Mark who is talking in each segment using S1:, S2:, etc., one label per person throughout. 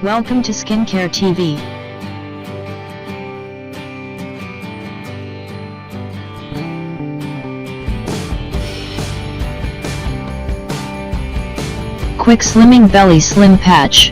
S1: Welcome to Skincare TV. Quick Slimming Belly Slim Patch.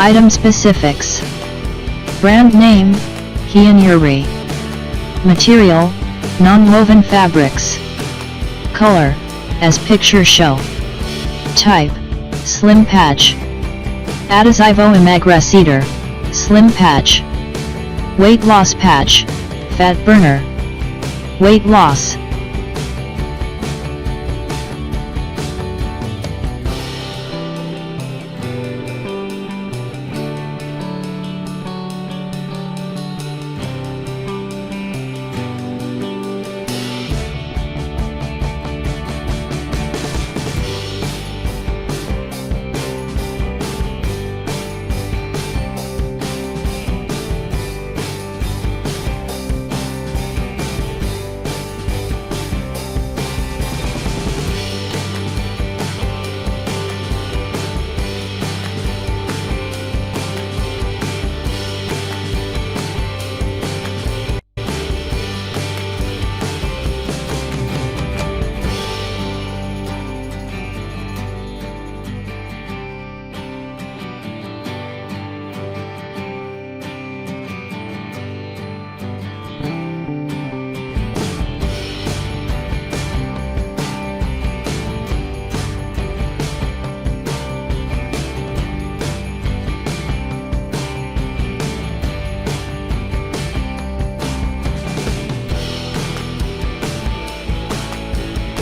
S1: Item specifics. Brand name, Yuri. Material, non-woven fabrics. Color, as picture show. Type, slim patch. Adhesivo emagrecitor, slim patch. Weight loss patch, fat burner. Weight loss.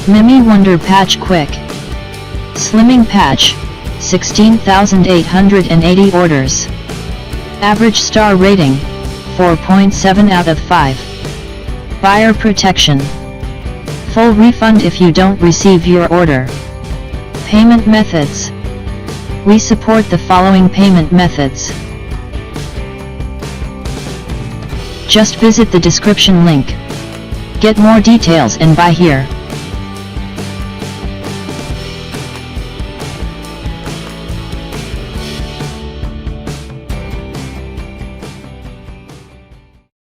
S1: Mymi Wonder Patch Quick Slimming Patch, 16,880 orders. Average star rating, 4.7 out of 5. Buyer protection. Full refund if you don't receive your order. Payment methods. We support the following payment methods. Just visit the description link. Get more details and buy here.